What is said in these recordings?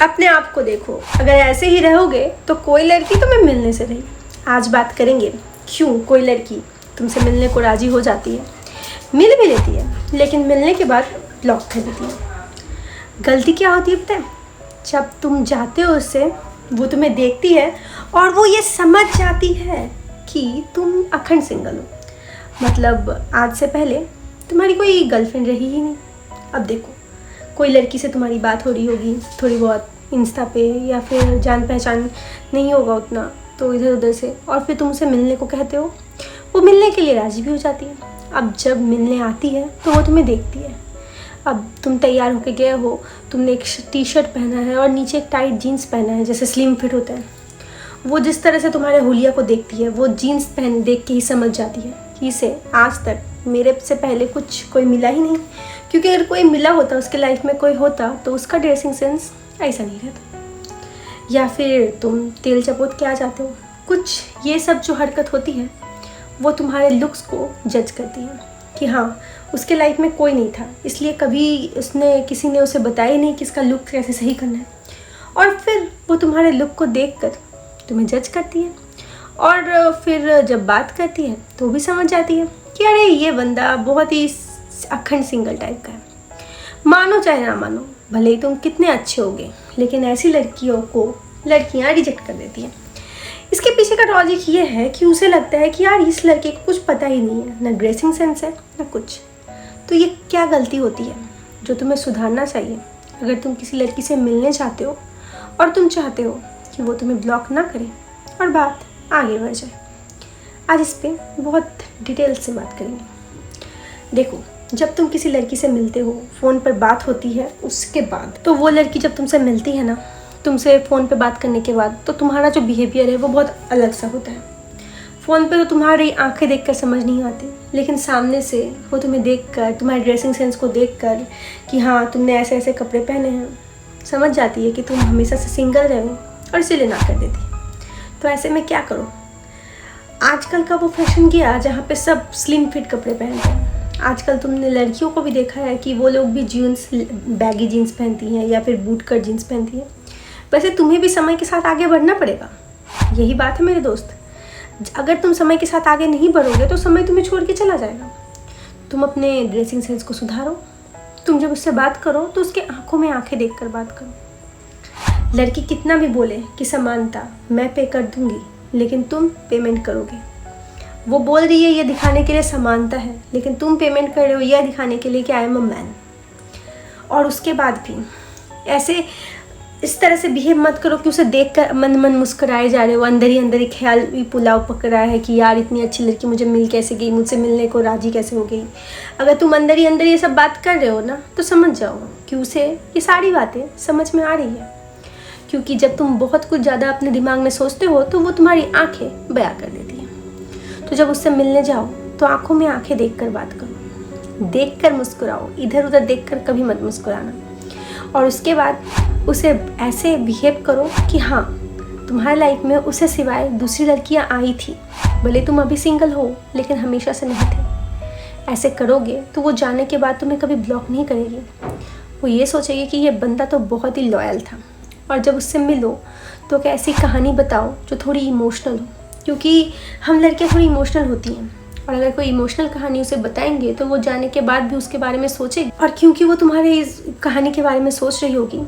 अपने आप को देखो, अगर ऐसे ही रहोगे तो कोई लड़की तुम्हें मिलने से नहीं। आज बात करेंगे क्यों कोई लड़की तुमसे मिलने को राज़ी हो जाती है, मिल भी लेती है, लेकिन मिलने के बाद ब्लॉक कर देती है। गलती क्या होती है पता है? जब तुम जाते हो उससे, वो तुम्हें देखती है और वो ये समझ जाती है कि तुम अखंड सिंगल हो। मतलब आज से पहले तुम्हारी कोई गर्लफ्रेंड रही ही नहीं। अब देखो, कोई लड़की से तुम्हारी बात हो रही होगी थोड़ी बहुत इंस्टा पे, या फिर जान पहचान नहीं होगा उतना तो इधर उधर से, और फिर तुम उसे मिलने को कहते हो, वो मिलने के लिए राज़ी भी हो जाती है। अब जब मिलने आती है तो वो तुम्हें देखती है। अब तुम तैयार होके गए हो, तुमने एक टी शर्ट पहना है और नीचे एक टाइट जीन्स पहना है, जैसे स्लिम फिट होता है। वो जिस तरह से तुम्हारे हुलिया को देखती है, वो जीन्स पहन देख के ही समझ जाती है कि इसे आज तक मेरे से पहले कोई मिला ही नहीं। क्योंकि अगर कोई मिला होता, उसके लाइफ में कोई होता, तो उसका ड्रेसिंग सेंस ऐसा नहीं रहता। या फिर तुम तेल चपोत के आ जाते हो। कुछ ये सब जो हरकत होती है वो तुम्हारे लुक्स को जज करती है कि हाँ, उसके लाइफ में कोई नहीं था, इसलिए कभी किसी ने उसे बताया नहीं कि इसका लुक कैसे सही करना है। और फिर वो तुम्हारे लुक को देखकर तुम्हें जज करती है, और फिर जब बात करती है तो भी समझ जाती है कि अरे ये बंदा बहुत ही अखंड सिंगल टाइप का है। मानो चाहे ना मानो, भले ही तुम कितने अच्छे होगे, लेकिन ऐसी लड़कियों को लड़कियां रिजेक्ट कर देती हैं। इसके पीछे का लॉजिक ये है कि उसे लगता है कि यार इस लड़के को कुछ पता ही नहीं है, ना ड्रेसिंग सेंस है ना कुछ। तो ये क्या गलती होती है जो तुम्हें सुधारना चाहिए? अगर तुम किसी लड़की से मिलने चाहते हो और तुम चाहते हो कि वो तुम्हें ब्लॉक ना करे और बात आगे बढ़ जाए, आज इस पर बहुत डिटेल से बात करेंगे। देखो, जब तुम किसी लड़की से मिलते हो, फ़ोन पर बात होती है, उसके बाद तो वो लड़की जब तुमसे मिलती है ना, तुमसे फ़ोन पे बात करने के बाद, तो तुम्हारा जो बिहेवियर है वो बहुत अलग सा होता है। फ़ोन पे तो तुम्हारी आंखें देखकर समझ नहीं आती, लेकिन सामने से वो तुम्हें देखकर, तुम्हारे ड्रेसिंग सेंस को देखकर कि हाँ तुमने ऐसे ऐसे कपड़े पहने हैं, समझ जाती है कि तुम हमेशा से सिंगल रहे हो और इसीलिए ना कर देती। तो ऐसे में क्या करो? आजकल का वो फैशन गया जहाँ पे सब स्लिम फिट कपड़े पहनते हैं। आजकल तुमने लड़कियों को भी देखा है कि वो लोग भी जीन्स, बैगी जीन्स पहनती हैं या फिर बूट कट जीन्स पहनती हैं। वैसे तुम्हें भी समय के साथ आगे बढ़ना पड़ेगा, यही बात है मेरे दोस्त। अगर तुम समय के साथ आगे नहीं बढ़ोगे तो समय तुम्हें छोड़ के चला जाएगा। तुम अपने ड्रेसिंग सेंस को सुधारो। तुम जब उससे बात करो तो उसके आंखों में आंखें देखकर बात करो। लड़की कितना भी बोले कि समानता, मैं पे कर दूंगी, लेकिन तुम पेमेंट करोगे। वो बोल रही है ये दिखाने के लिए समानता है, लेकिन तुम पेमेंट कर रहे हो यह दिखाने के लिए कि आई एम अ मैन। और उसके बाद भी ऐसे इस तरह से बिहेव मत करो कि उसे देखकर मन मन मुस्कुराए जा रहे हो, अंदर ही ख्याल भी पुलाव पक रहा है कि यार इतनी अच्छी लड़की मुझे मिल कैसे गई, मुझसे मिलने को राजी कैसे हो गई। अगर तुम अंदर ही ये सब बात कर रहे हो ना, तो समझ जाओ कि उसे ये सारी बातें समझ में आ रही है। क्योंकि जब तुम बहुत कुछ ज़्यादा अपने दिमाग में सोचते हो तो वो तुम्हारी आंखें बयां कर देती हैं। तो जब उससे मिलने जाओ तो आंखों में आंखें देखकर बात करो, देखकर मुस्कुराओ, इधर उधर देखकर कभी मत मुस्कुराना। और उसके बाद उसे ऐसे बिहेव करो कि हाँ, तुम्हारे लाइफ में उसे सिवाय दूसरी लड़कियां आई थी, भले तुम अभी सिंगल हो लेकिन हमेशा से नहीं थे। ऐसे करोगे तो वो जाने के बाद तुम्हें कभी ब्लॉक नहीं करेगी। वो ये सोचेगी कि ये बंदा तो बहुत ही लॉयल था। और जब उससे मिलो तो एक ऐसी कहानी बताओ जो थोड़ी इमोशनल हो, क्योंकि हम लड़कियां थोड़ी इमोशनल होती हैं। और अगर कोई इमोशनल कहानी उसे बताएंगे तो वो जाने के बाद भी उसके बारे में सोचेगी, और क्योंकि वो तुम्हारे इस कहानी के बारे में सोच रही होगी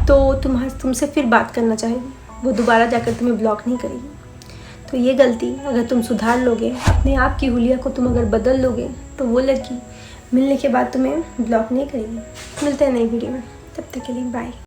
तो तुमसे फिर बात करना चाहेगी। वो दोबारा जाकर तुम्हें ब्लॉक नहीं करेगी। तो ये गलती अगर तुम सुधार लोगे, अपने आप की हुलिया को तुम अगर बदल लोगे, तो वो लड़की मिलने के बाद तुम्हें ब्लॉक नहीं करेगी। मिलते हैं नई वीडियो में, तब तक के लिए बाय।